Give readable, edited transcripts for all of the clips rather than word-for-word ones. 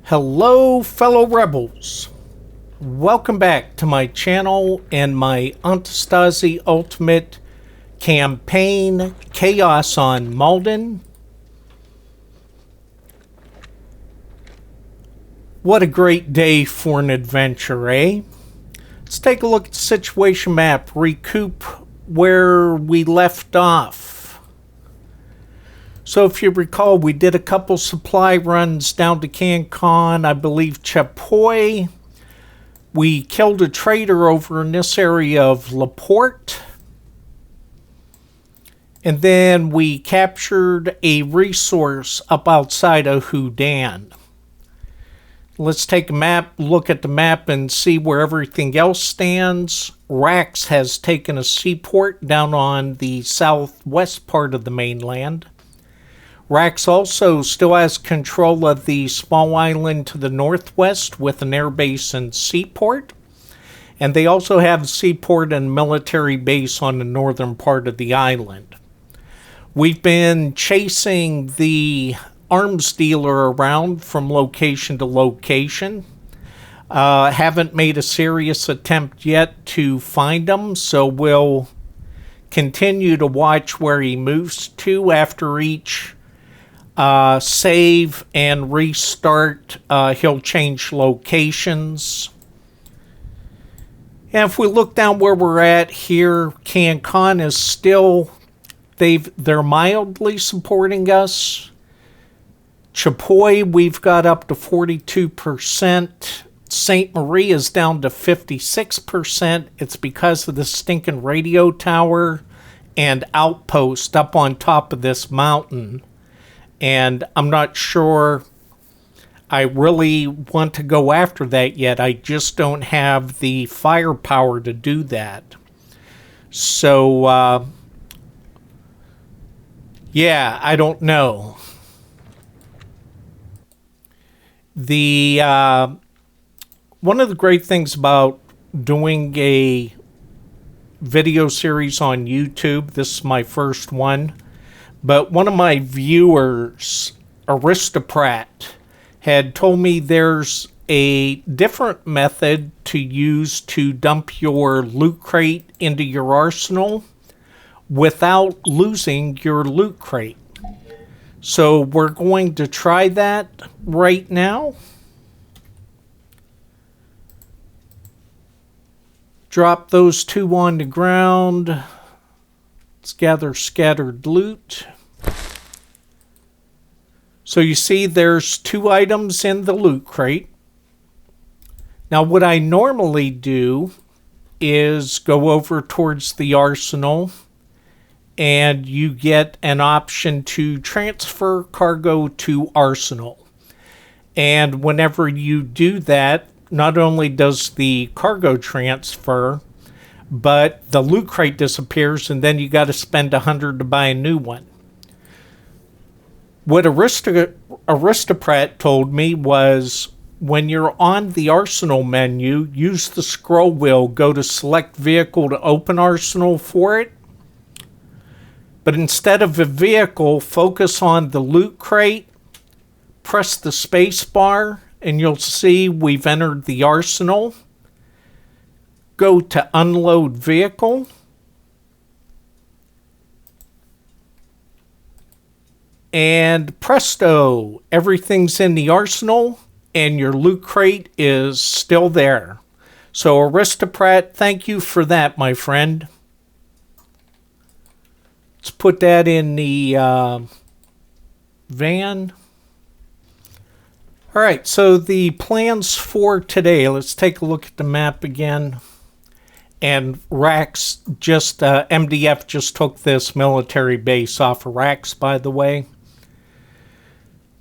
Hello, fellow rebels. Welcome back to my channel and my Antistasi Ultimate Campaign Chaos on Malden. What a great day for an adventure, eh? Let's take a look at the situation map, recoup where we left off. So if you recall, we did a couple supply runs down to Cancon, I believe Chapoy. We killed a trader over in this area of Laporte. And then we captured a resource up outside of Houdan. Let's take a look at the map and see where everything else stands. Rax has taken a seaport down on the southwest part of the mainland. Rax also still has control of the small island to the northwest with an airbase and seaport. And they also have a seaport and military base on the northern part of the island. We've been chasing the arms dealer around from location to location. Haven't made a serious attempt yet to find him, so we'll continue to watch where he moves to after each save and restart. He'll change locations. And if we look down where we're at here, Cancon is still, they're mildly supporting us. Chapoy, we've got up to 42%. St. Marie is down to 56%. It's because of the stinking radio tower and outpost up on top of this mountain. And I'm not sure I really want to go after that yet. I just don't have the firepower to do that. So, yeah, I don't know. One of the great things about doing a video series on YouTube, this is my first one, but one of my viewers, Aristocrat, had told me there's a different method to use to dump your loot crate into your arsenal without losing your loot crate. So we're going to try that right now. Drop those two on the ground. Let's gather scattered loot. So you see there's 2 items in the loot crate. Now what I normally do is go over towards the arsenal, and you get an option to transfer cargo to arsenal. And whenever you do that, not only does the cargo transfer, but the loot crate disappears, and then you got to spend 100 to buy a new one. What Aristocrat told me was, when you're on the arsenal menu, use the scroll wheel, go to select vehicle to open arsenal for it. But instead of a vehicle, focus on the loot crate, press the space bar, and you'll see we've entered the arsenal. Go to unload vehicle. And presto, everything's in the arsenal, and your loot crate is still there. So Aristocrat, thank you for that, my friend. Let's put that in the van. All right, so the plans for today, let's take a look at the map again. And Rax just, MDF just took this military base off of Rax, by the way.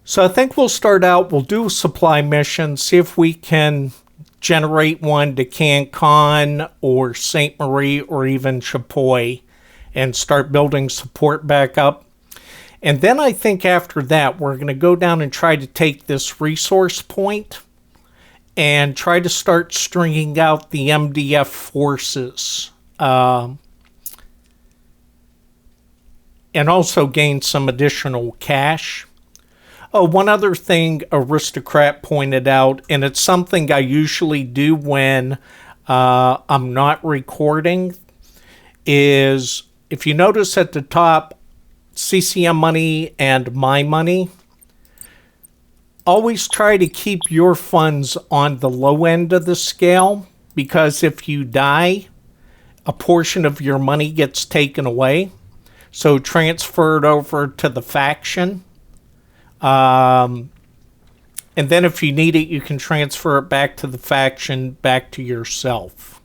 So I think we'll start out, we'll do a supply mission, see if we can generate one to Cancon or St. Marie or even Chapoy, and start building support back up. And then I think after that, we're going to go down and try to take this resource point and try to start stringing out the MDF forces. And also gain some additional cash. Oh, one other thing Aristocrat pointed out, and it's something I usually do when I'm not recording, is if you notice at the top, CCM money and my money, always try to keep your funds on the low end of the scale, because if you die, a portion of your money gets taken away. So transfer it over to the faction. And then if you need it, you can transfer it back to the faction, back to yourself.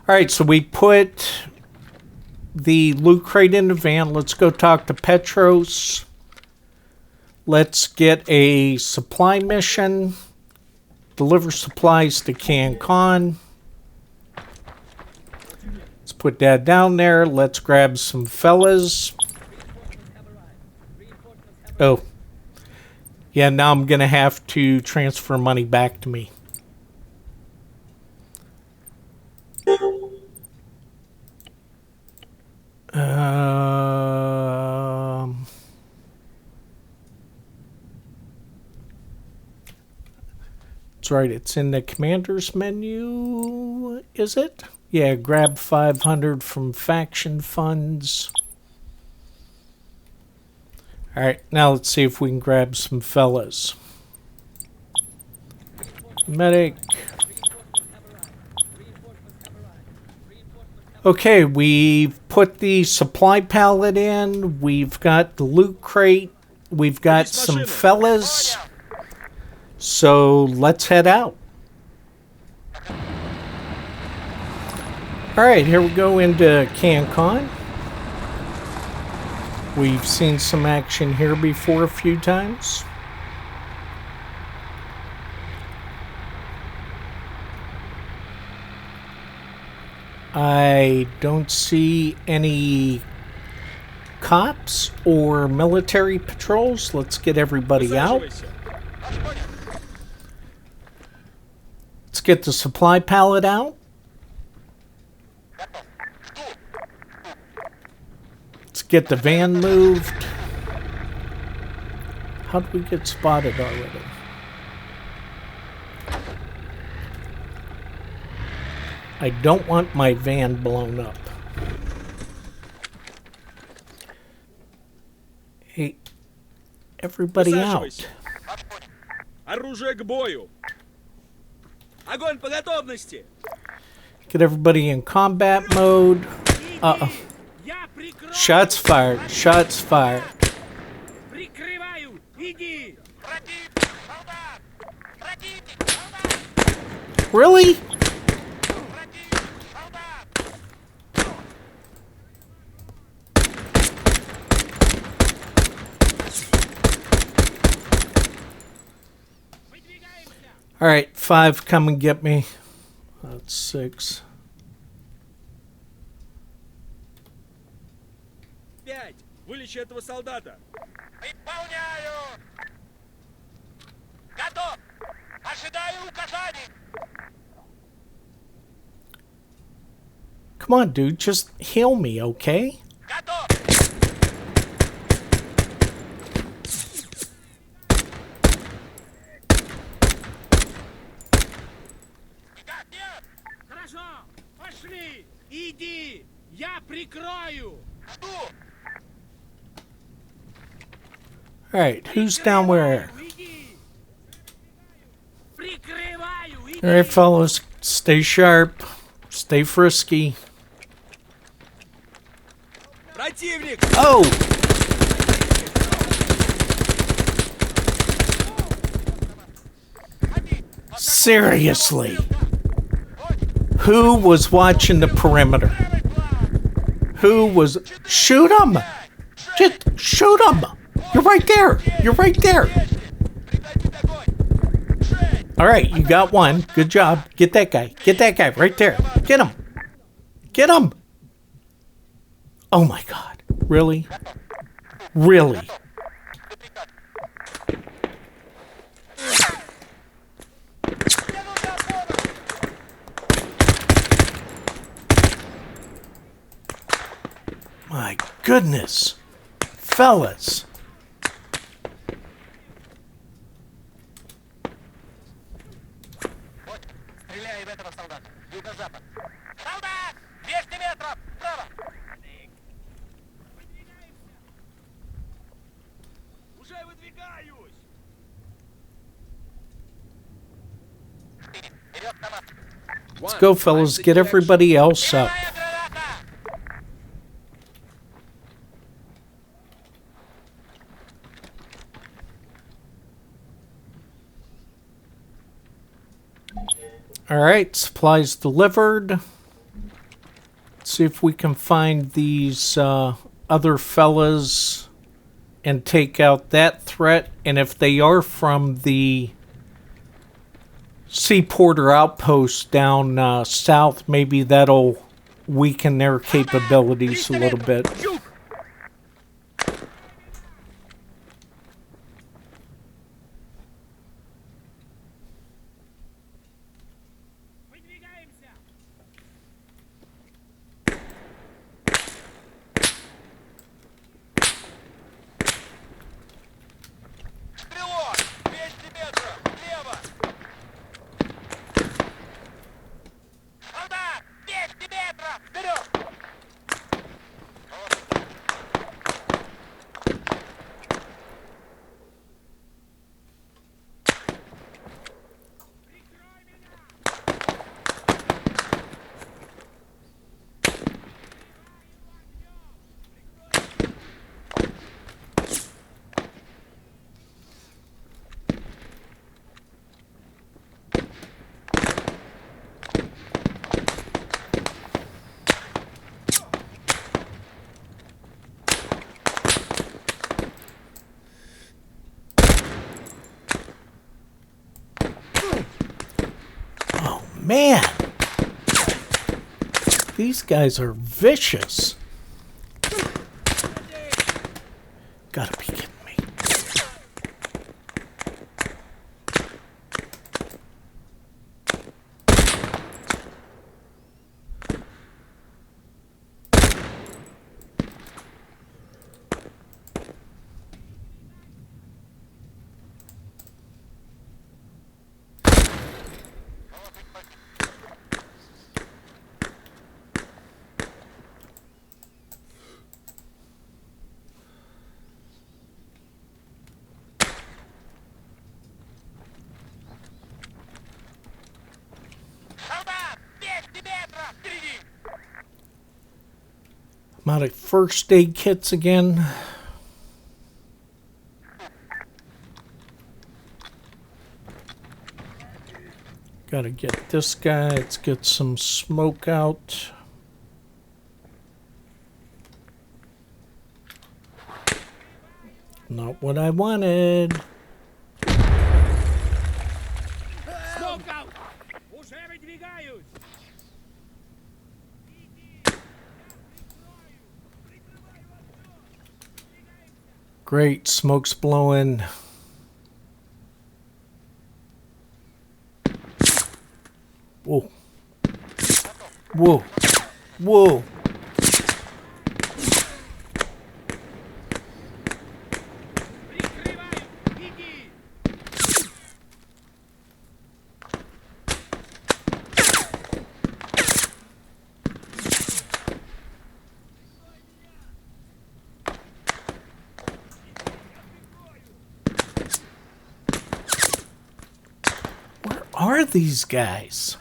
All right, so we put the loot crate in the van. Let's go talk to Petros. Let's get a supply mission. Deliver supplies to Cancon. Let's put that down there. Let's grab some fellas. Oh. Yeah, now I'm going to have to transfer money back to me. That's right, it's in the commander's menu, is it? Yeah, grab 500 from faction funds. Alright, now let's see if we can grab some fellas. Medic. Okay, we've put the supply pallet in. We've got the loot crate. We've got some fellas. So let's head out. Alright, here we go into Cancon. We've seen some action here before a few times. I don't see any cops or military patrols. Let's get everybody out. Let's get the supply pallet out. Let's get the van moved. How did we get spotted already? I don't want my van blown up. Hey, everybody out. Оружие к бою. Огонь по готовности. Get everybody in combat mode. Uh-oh. Shots fired. Shots fired. Really? All right, 5, come and get me. That's 6. 5. Вылечи этого солдата. Выполняю. Готов. Ожидаю указаний. Come on, dude, just heal me, okay? Готов. Хорошо, пошли. Иди, я прикрою. Жду. Alright, who's down where? Alright, fellas, stay sharp, stay frisky. Противник. Oh! Seriously? Who was watching the perimeter? Who was... Shoot him! Just shoot him! You're right there! You're right there! Alright, you got one. Good job. Get that guy. Get that guy right there. Get him! Get him! Oh my god. Really? Really? My goodness. Fellas. Let's go, fellas. Get everybody else up. Alright, supplies delivered. Let's see if we can find these other fellas and take out that threat. And if they are from the seaport or outpost down south, maybe that'll weaken their capabilities a little bit. Man, these guys are vicious. Gotta be kidding me. I'm out of first aid kits again. Gotta get this guy. Let's get some smoke out. Not what I wanted. Smoke out! Уже выдвигаюсь! Great, smoke's blowing. Whoa. Whoa. Whoa. Прикрываю! Иди! Where are these guys?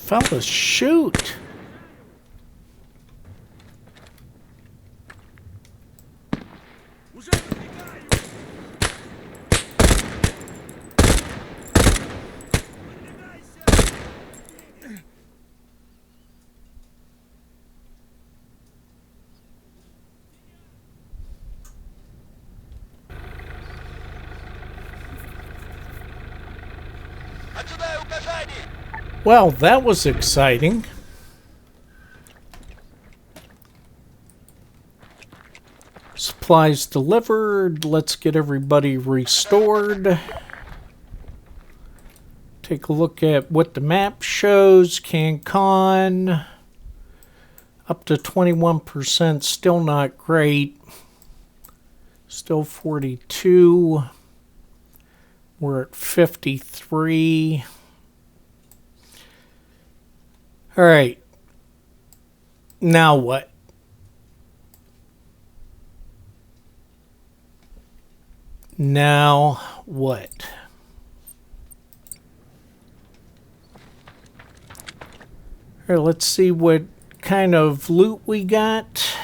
Fellas, shoot! Уже подвигаюсь! Подвигайся! Ожидаю указаний! Well, that was exciting. Supplies delivered. Let's get everybody restored. Take a look at what the map shows. Cancon. Up to 21%. Still not great. Still 42. We're at 53. All right. Now what? Now what? All right, let's see what kind of loot we got.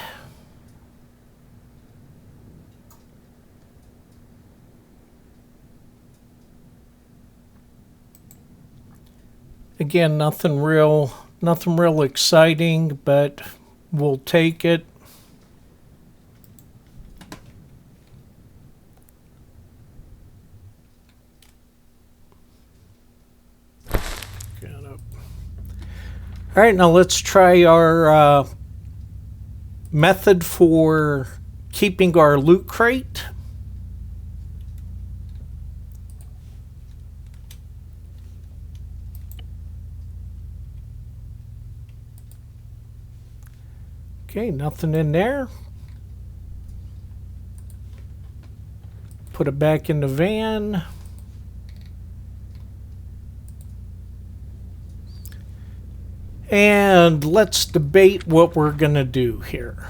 Again, nothing real exciting, but we'll take it. All right, now let's try our method for keeping our loot crate. Okay, nothing in there. Put it back in the van. And let's debate what we're going to do here.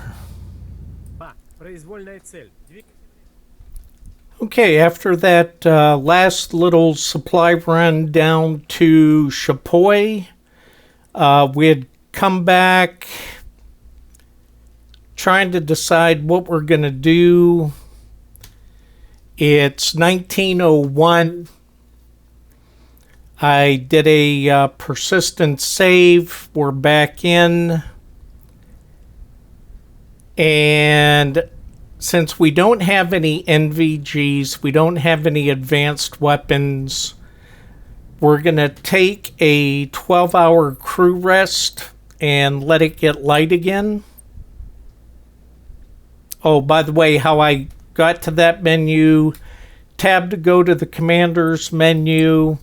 Okay, after that last little supply run down to Chapoy, we had come back trying to decide what we're going to do. It's 1901. I did a persistent save. We're back in. And since we don't have any NVGs, we don't have any advanced weapons, we're going to take a 12-hour crew rest and let it get light again. Oh, by the way, how I got to that menu, tab to go to the commander's menu,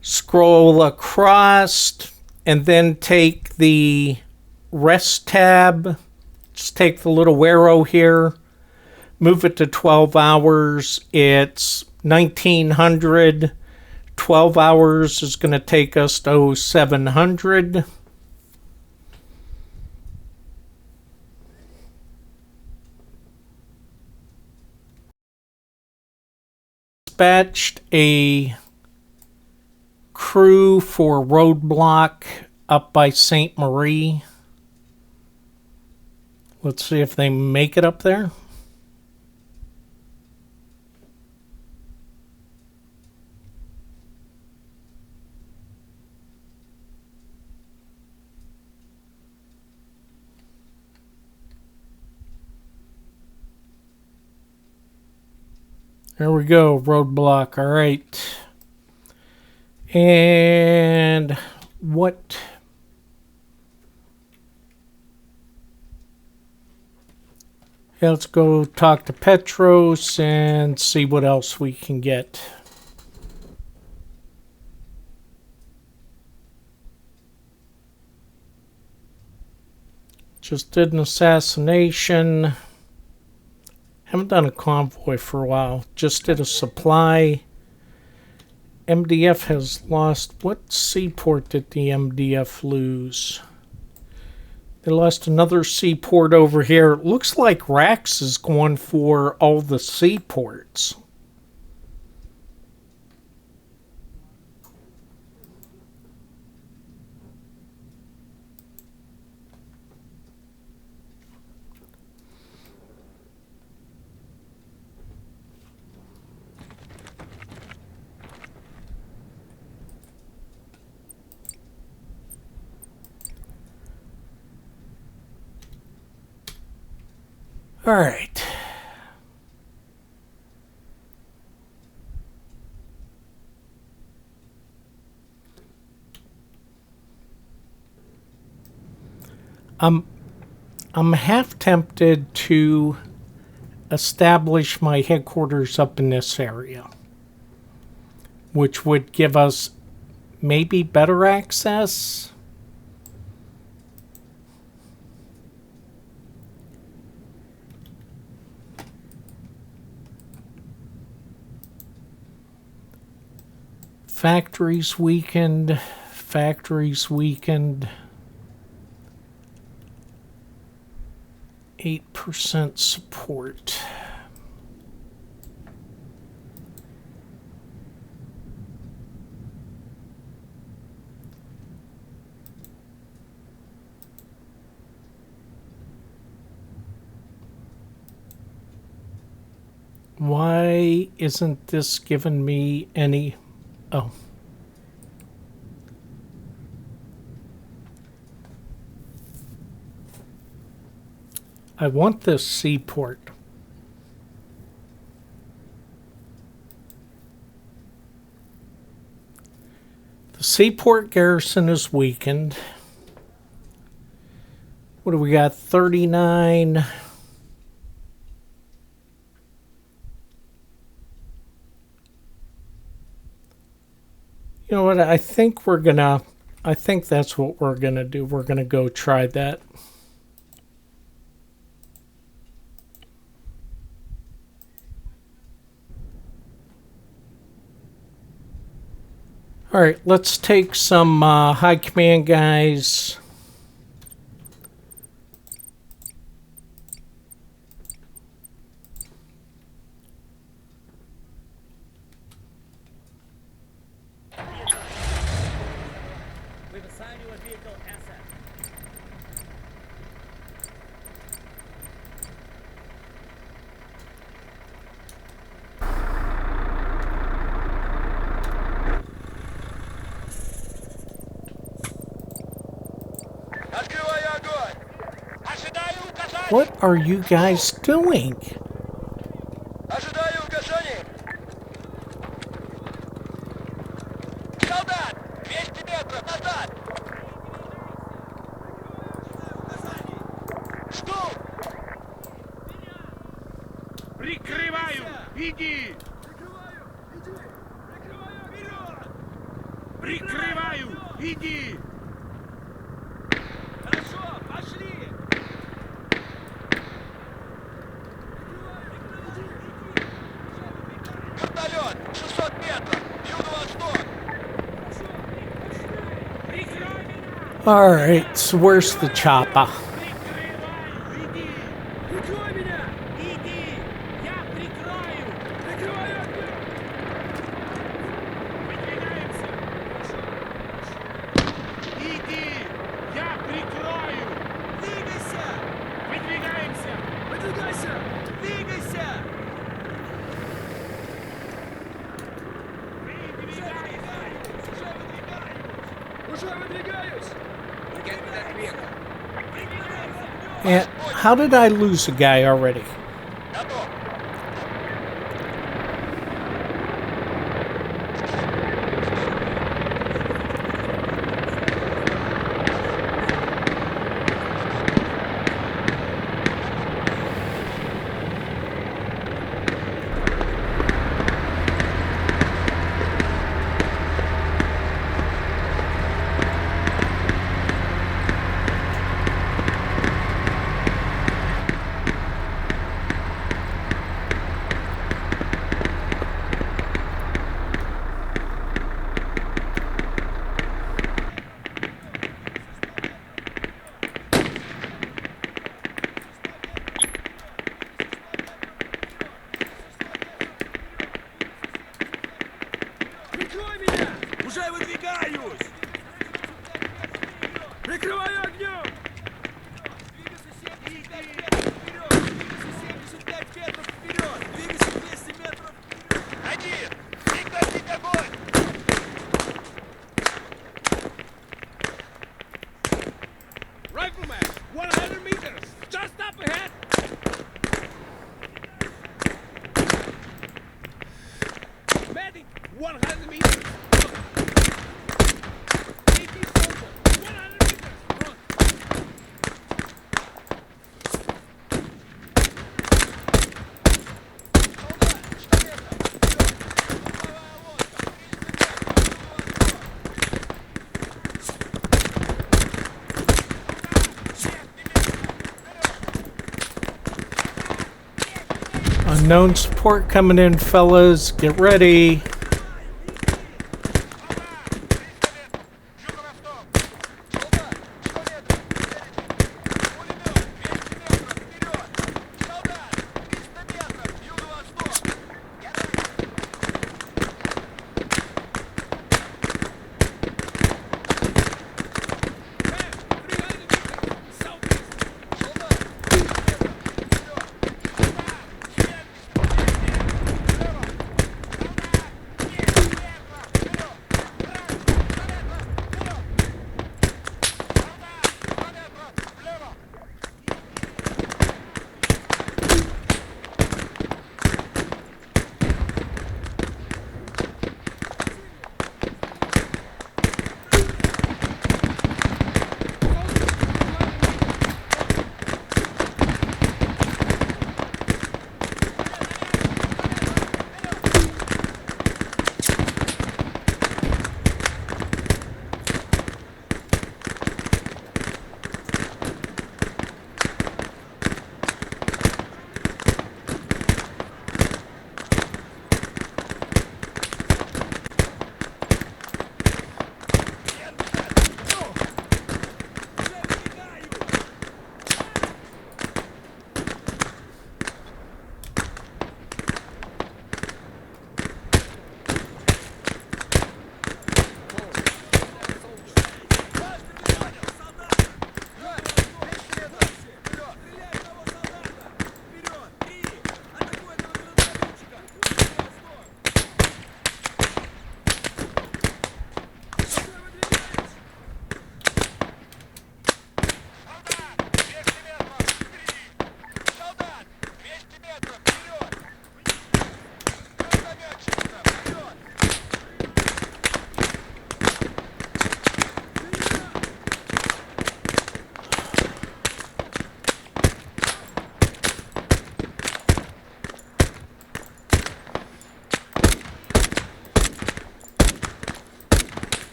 scroll across, and then take the rest tab. Just take the little arrow here, move it to 12 hours. It's 1900. 12 hours is going to take us to 0700. Dispatched a crew for roadblock up by St. Marie. Let's see if they make it up there. There we go, roadblock. All right. And what? Yeah, let's go talk to Petros and see what else we can get. Just did an assassination. Haven't done a convoy for a while. Just did a supply. MDF has lost. What seaport did the MDF lose? They lost another seaport over here. It looks like Rax is going for all the seaports. All right. I'm half tempted to establish my headquarters up in this area, which would give us maybe better access. Factories weakened. Factories weakened. 8% support. Why isn't this giving me any... Oh. I want this seaport. The seaport garrison is weakened. What do we got? 39. You know what? I think that's what we're gonna do. We're gonna go try that. All right, let's take some high command guys. We've assigned you a vehicle asset. Открываю огонь! Ожидаю указаний! What are you guys doing? Ожидаю указаний! Солдат! 200 метров назад! Жду! Прикрываю! Иди! Прикрываю! Иди! Хорошо, пошли! Вертолет! 600 метров! Юго-восток! Прикрой меня! All right, so where's the chopper? Прикрываю! Иди! Прикрой меня! Иди! Я прикрою! Прикрываю! Выдвигаемся! Иди! Я прикрою! Двигайся! Выдвигаемся! Выдвигайся! Двигайся! Уже выдвигаюсь! And how did I lose a guy already? Готов! Unknown support coming in, fellas. Get ready.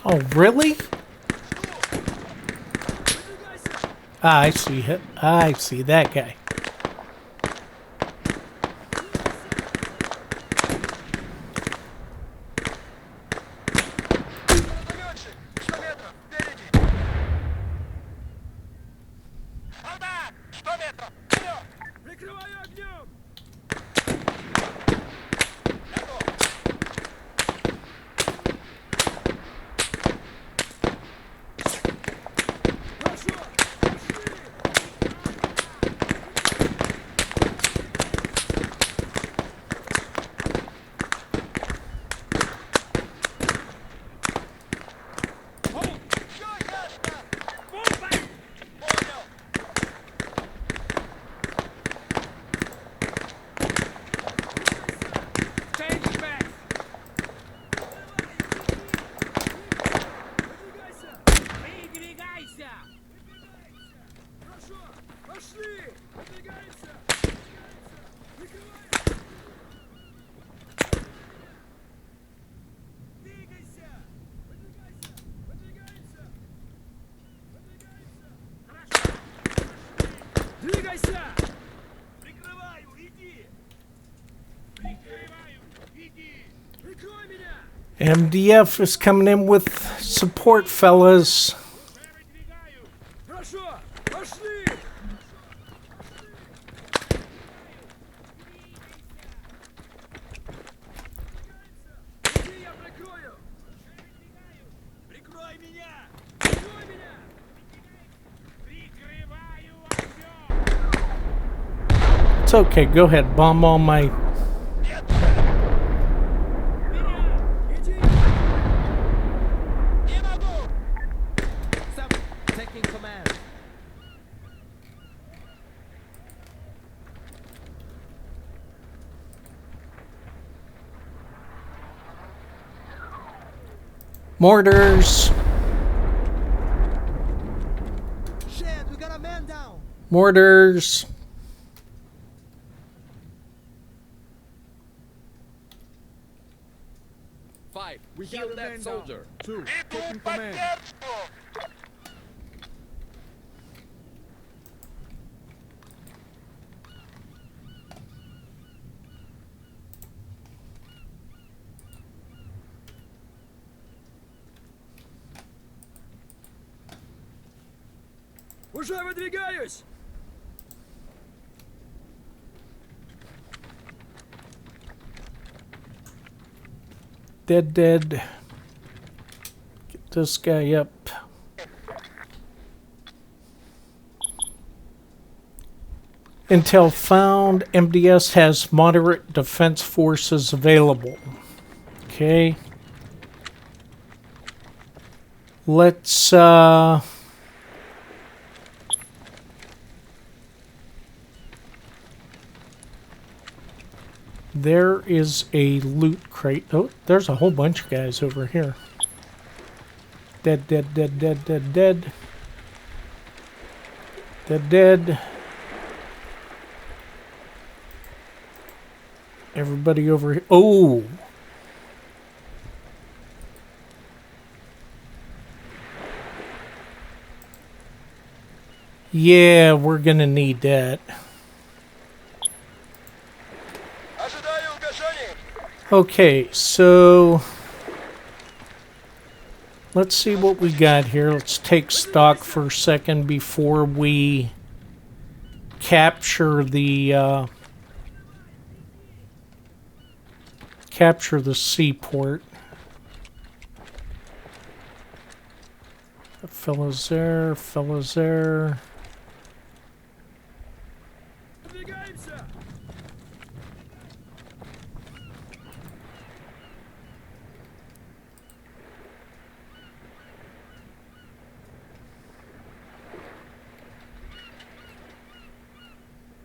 Oh, really? Ah, I see it. I see that guy. Гранатометчик! 100 метров! Впереди! Houdan! 100 метров! Вперед! Прикрываю огнем! Готов! Хорошо! Пошли! Все ясно! Бомба! Понял! Change back! Выдвигайся! Выдвигайся! Хорошо! Пошли! Выдвигаемся! Прикрываем! Двигайся! Выдвигайся! Выдвигаемся! Выдвигаемся! Хорошо! Двигайся! Прикрываю! Иди! Прикрываю! Иди! MDF is coming in with support, fellas. Хорошо, пошли! Иди, я прикрою! Прикрой меня! Прикрой меня! Прикрываю огонь! It's okay, go ahead, bomb all my... Иди! Не могу! Taking command. Mortars! Shit, we got a man down! Mortars! Five, We kill got a that man soldier. down. 2, Иду taking в command. поддержку! Уже выдвигаюсь! Dead. Get this guy up. Intel found MDS has moderate defense forces available. Okay. Let's there is a loot crate. Oh, there's a whole bunch of guys over here. Dead. Dead. Everybody over here. Oh! Yeah, we're gonna need that. Ожидаю угощений! Okay, so let's see what we got here. Let's take stock for a second before we capture the seaport. Fellas there. Выдвигаемся!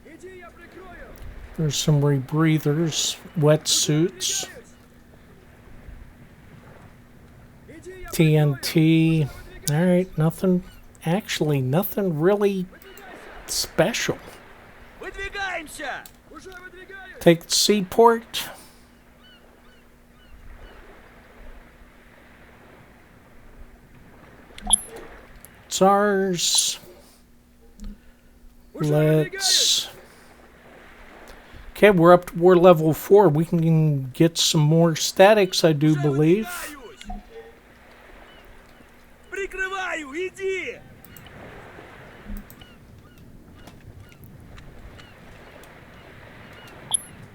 Иди, я прикрою! There's some rebreathers, wetsuits, Иди, я TNT. Alright, nothing really special. Выдвигаемся! Уже выдвигаюсь! Take the seaport. It's ours. Уже выдвигаюсь! Let's... Okay, we're up to war level 4. We can get some more statics, I do Уже believe. выдвигаюсь! Прикрываю, иди!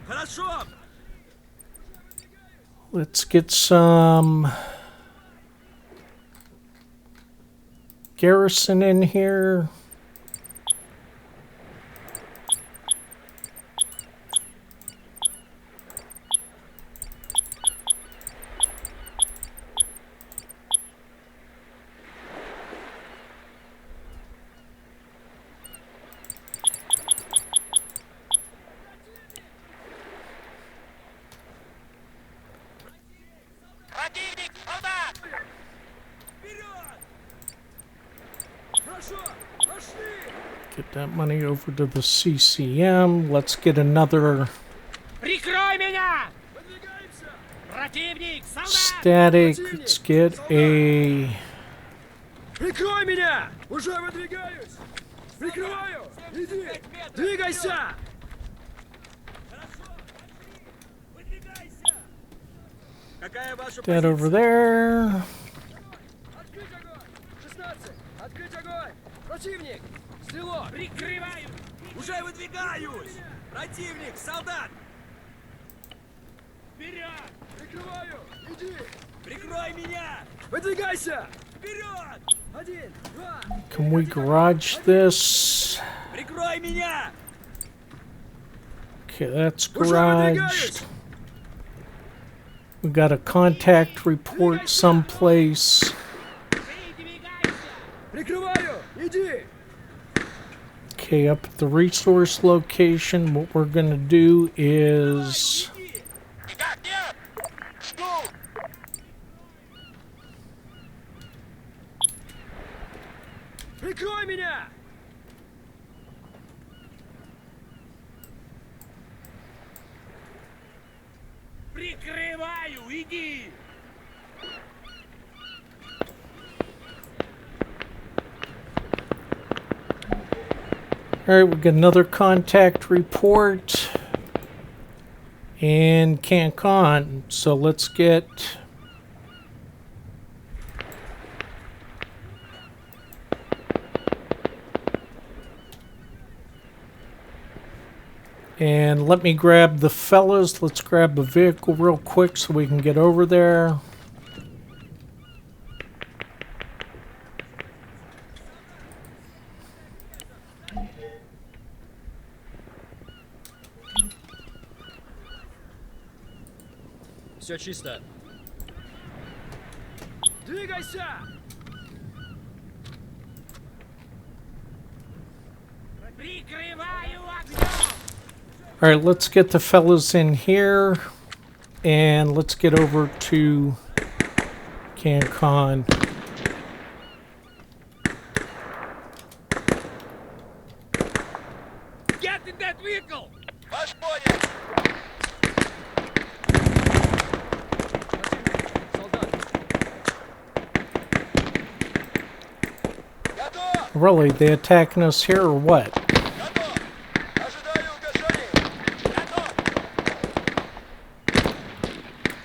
Хорошо! Let's get some garrison in here. Противник! Солдат! Вперед! Хорошо! Пошли! Get that money over to the CCM. Let's get another Прикрой меня! Выдвигаемся! Противник! Солдат! static. Let's get a... Прикрой меня! Уже выдвигаюсь! Прикрываю! Иди! Двигайся! Хорошо! Пошли! Выдвигайся! Какая ваша That позиция? over there. Открыть огонь! 16! Открыть огонь! Противник! Стрелок! Прикрываю! Уже выдвигаюсь! Противник! Солдат! Вперед! Прикрываю! Иди! Прикрой меня! Выдвигайся! Вперед! 1, 2! Can we garage this? Прикрой меня! Okay, that's Уже garaged. выдвигаюсь! We got a contact report someplace. Выдвигайся! Прикрываю! Иди! Okay, up at the resource location, what we're gonna do is Иди! Никак нет! Жду! Прикрой меня! Прикрываю! Иди! Alright, we got another contact report in Cancon. So let's get and let me grab the fellas. Let's grab a vehicle real quick so we can get over there. Все чисто. Двигайся! Прикрываю огнем! Alright, let's get the fellas in here and let's get over to Cancon. Get in that vehicle! Ваш понял! Солдат! Готов! Really, they attacking us here or what? Готов! Ожидаю угощения! Готов!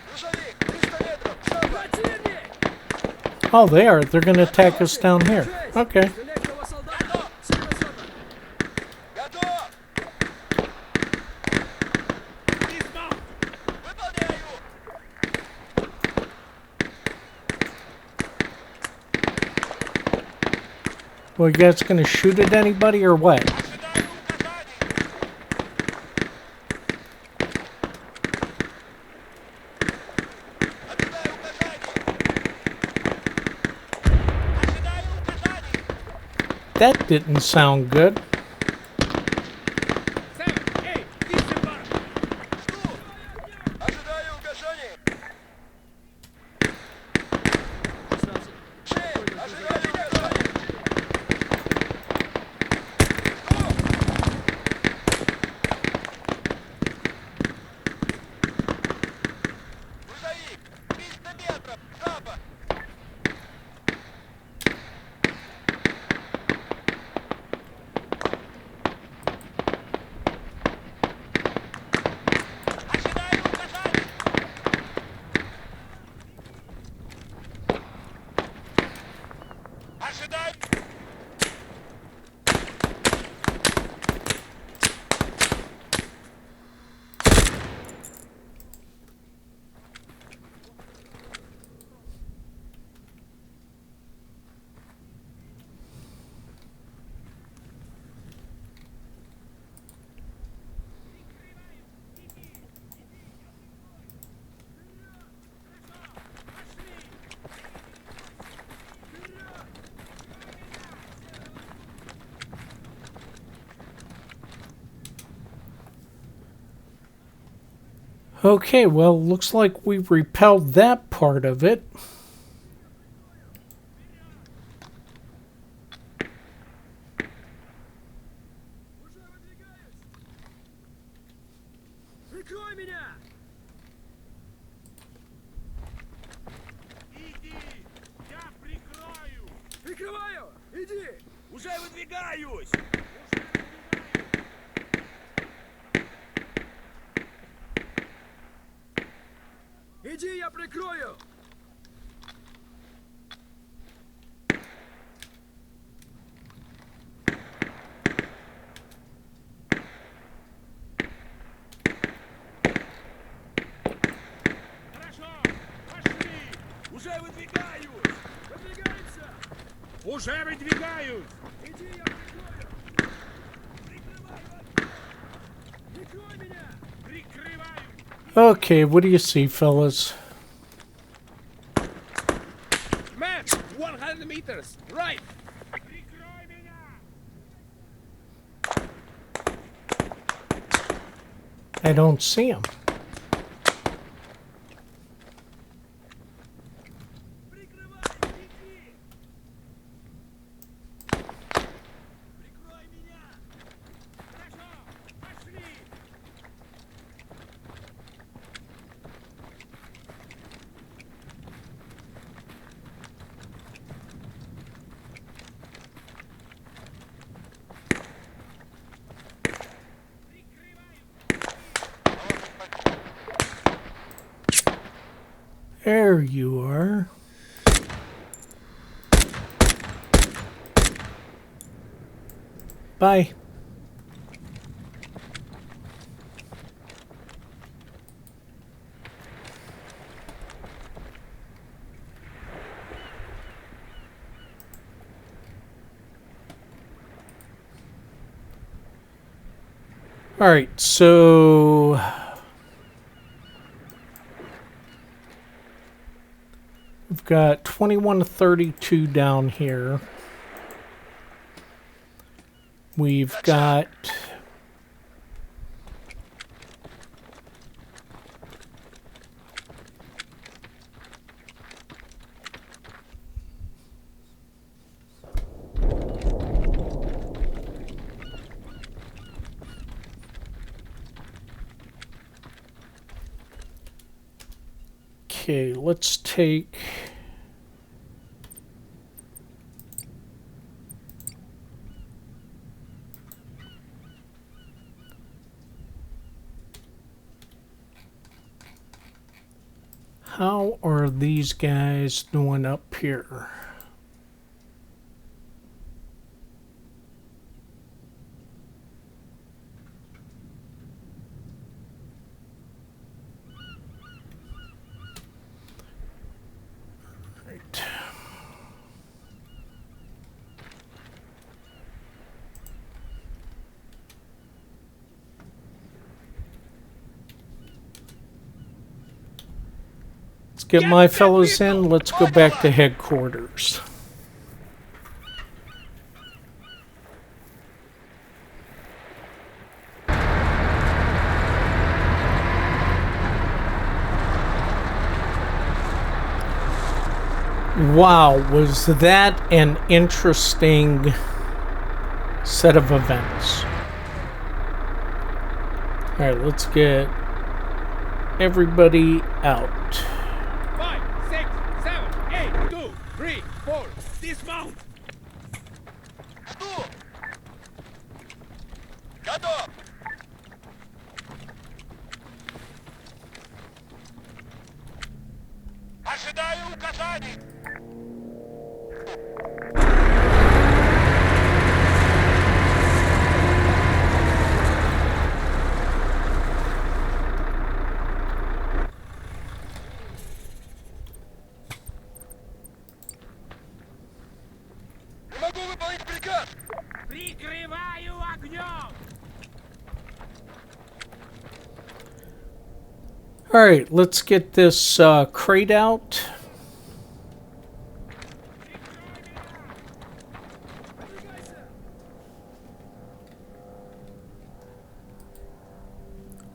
Грузовик! 300 метров! Запад! Противник! Oh, they are. They're going to attack us down here. Okay. Стрелять того солдата! Слева запад! Готов! Dismount! Выполняю! Well, you guys going to shoot at anybody or what? Ожидаю указаний! Ожидаю указаний! Ожидаю указаний! That didn't sound good. 7, 8, disembark! Жду! Ожидаю угощений! 16! 6! Ожидаю угощений! Грузовик! 300 метров! Запад! Ожидаю указаний! Ожидаю! Okay, well, looks like we repelled that part of it. Уже выдвигаюсь! Прикрой меня! Иди! Я прикрою! Прикрываю! Иди! Уже выдвигаюсь! Иди, я прикрою! Хорошо! Пошли! Уже выдвигаюсь! Выдвигаемся! Уже выдвигаюсь! Иди, я прикрою! Прикрывай его! Прикрой меня! Прикрываю! Okay, what do you see, fellas? Man! 100 meters! Right! Прикрой меня! I don't see him. Прикрывай! Иди! Прикрой меня! Хорошо! Пошли! There you are. Bye. All right, so we've got 21 to 32 down here. We've got okay, let's take how are these guys doing up here? Right. Let's get my fellows in. Let's go back to headquarters. Wow, was that an interesting set of events. Alright, let's get everybody out. 5, 6, 7, 8, 2, 3, 4. Dismount! Жду! Готов! Ожидаю указаний! Не могу выполнить приказ! Прикрываю огнем! Alright, let's get this crate out.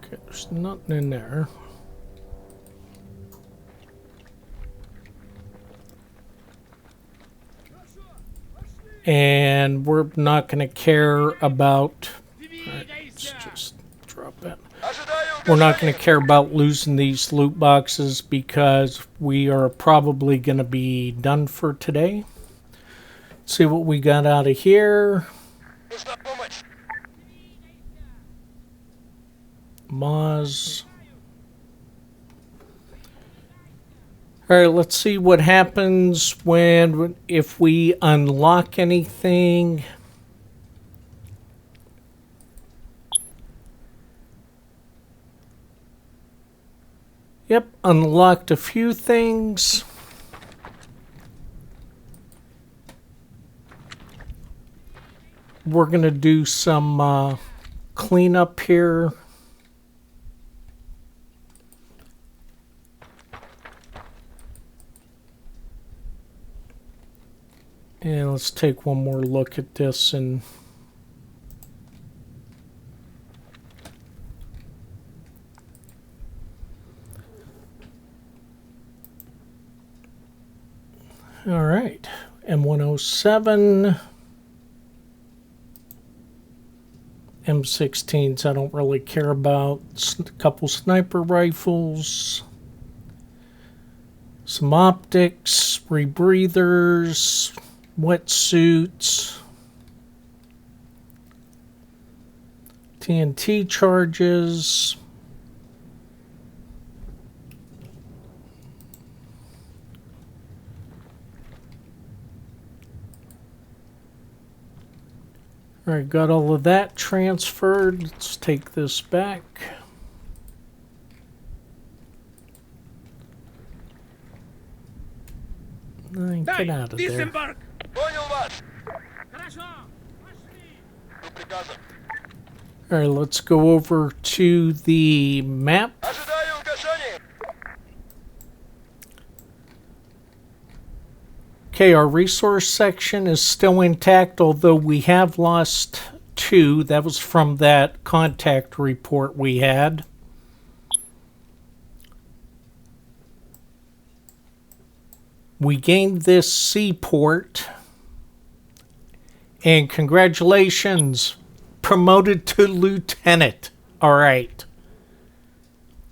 Okay, there's nothing in there. And we're not going to care about... Alright, let's just drop that. Ожидаю We're not going указаний! to care about losing these loot boxes because we are probably going to be done for today. Let's see what we got out of here. Нужна помощь! Moz. All right, let's see what happens if we unlock anything. Yep, unlocked a few things. We're going to do some cleanup here. And let's take one more look at this and all right, M107, M16s I don't really care about, a couple sniper rifles, some optics, rebreathers, wetsuits, TNT charges, all right, got all of that transferred. Let's take this back. Get out of there. Disembark! Понял вас. Хорошо! Пошли! До приказа. All right, let's go over to the map. Ожидаю указаний. Okay, our resource section is still intact, although we have lost 2. That was from that contact report we had. We gained this seaport. And congratulations, promoted to lieutenant. All right.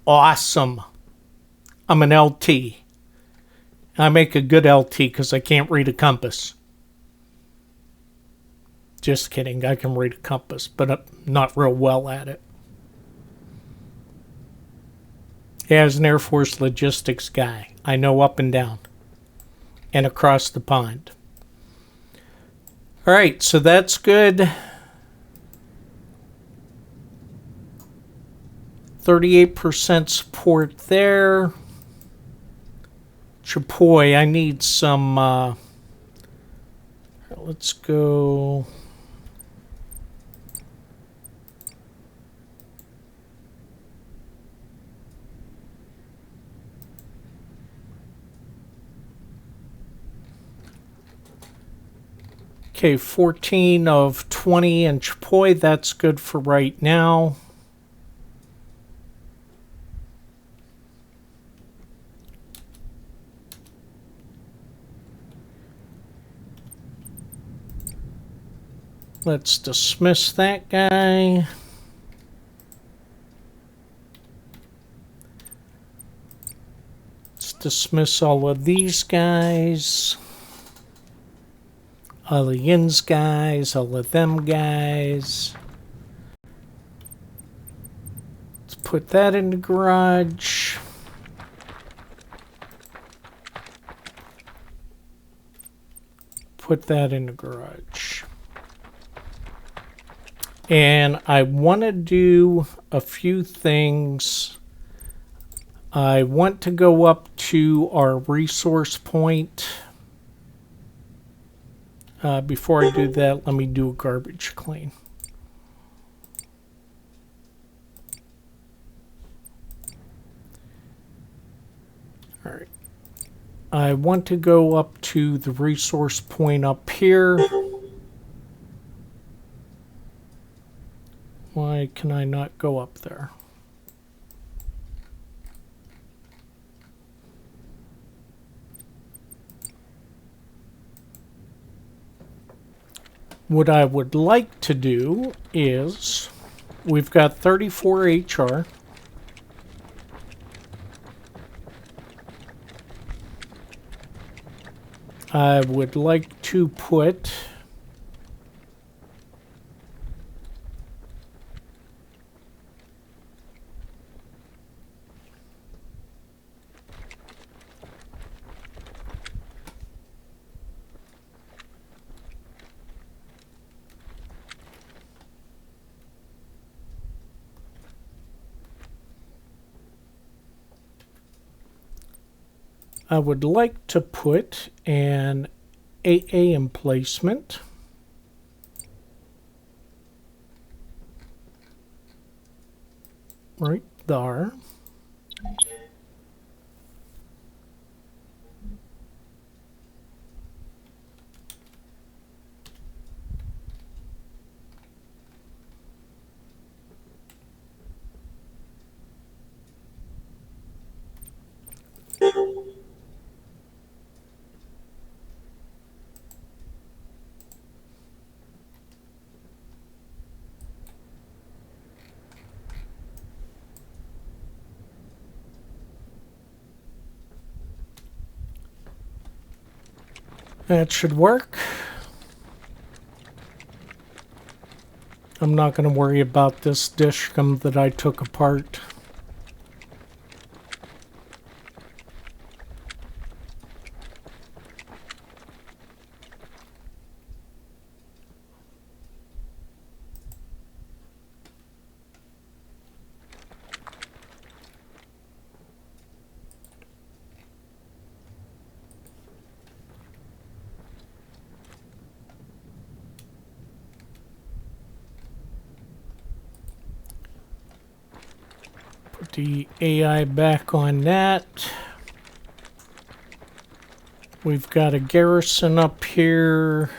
Awesome. I'm an LT. I make a good LT because I can't read a compass. Just kidding, I can read a compass, but I'm not real well at it. Yeah, as an Air Force logistics guy, I know up and down and across the pond. All right, so that's good. 38% support there. Chapoy, I need some, let's go. Okay, 14 of 20 in Chapoy, that's good for right now. Let's dismiss that guy. Let's dismiss all of these guys. Aliens guys, all of them guys. Let's put that in the garage. Put that in the garage. And I want to do a few things. I want to go up to our resource point. Before I do that, let me do a garbage clean. All right. I want to go up to the resource point up here. Why can I not go up there? What I would like to do is, we've got 34 HR. I would like to put I would like to put an AA emplacement. Right there. That should work. I'm not going to worry about this dishcom that I took apart. Put the AI back on that. We've got a garrison up here.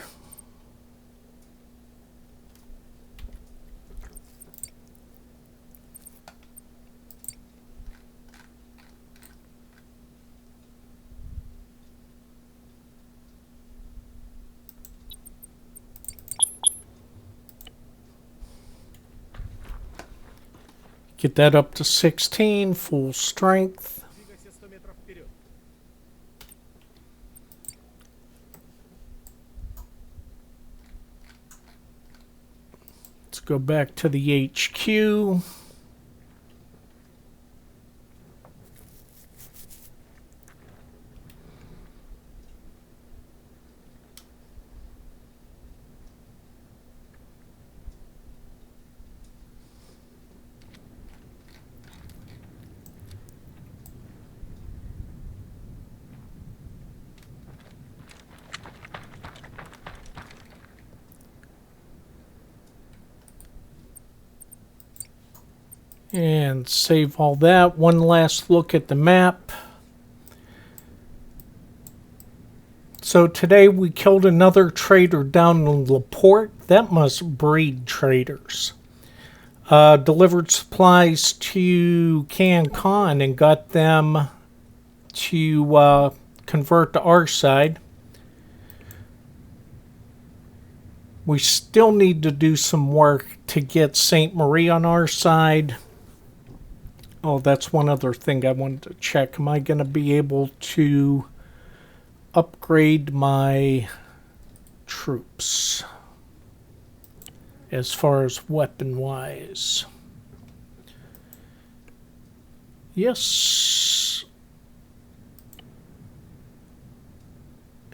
Get that up to 16, full strength. Двигайся 100 метров вперед. Let's go back to the HQ. And save all that. One last look at the map. So today we killed another trader down in Laporte. That must breed traders. Delivered supplies to Cancon and got them to convert to our side. We still need to do some work to get St. Marie on our side. Oh, that's one other thing I wanted to check. Am I going to be able to upgrade my troops as far as weapon-wise? Yes.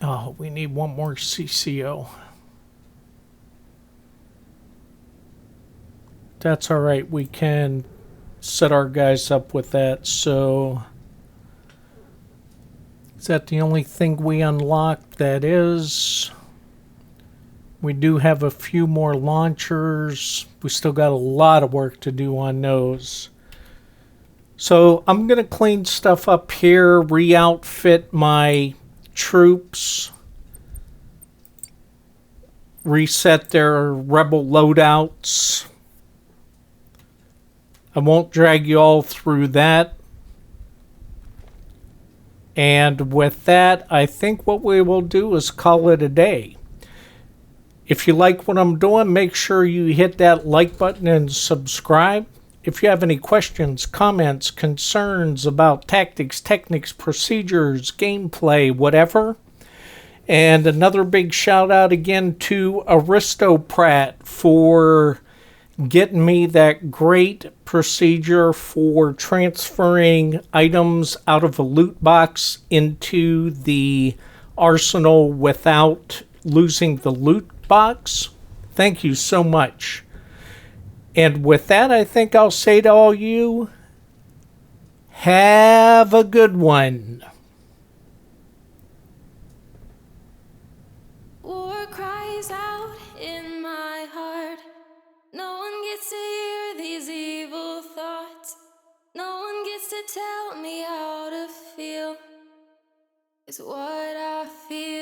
Oh, we need one more CCO. That's all right. We can set our guys up with that. So is that the only thing we unlocked? That is. We do have a few more launchers. We still got a lot of work to do on those. So I'm going to clean stuff up here, re-outfit my troops, reset their rebel loadouts. I won't drag you all through that. And with that, I think what we will do is call it a day. If you like what I'm doing, make sure you hit that like button and subscribe. If you have any questions, comments, concerns about tactics, techniques, procedures, gameplay, whatever. And another big shout out again to Aristoprat for getting me that great procedure for transferring items out of a loot box into the arsenal without losing the loot box. Thank you so much. And with that, I think I'll say to all you, have a good one. to tell me how to feel. It's what I feel.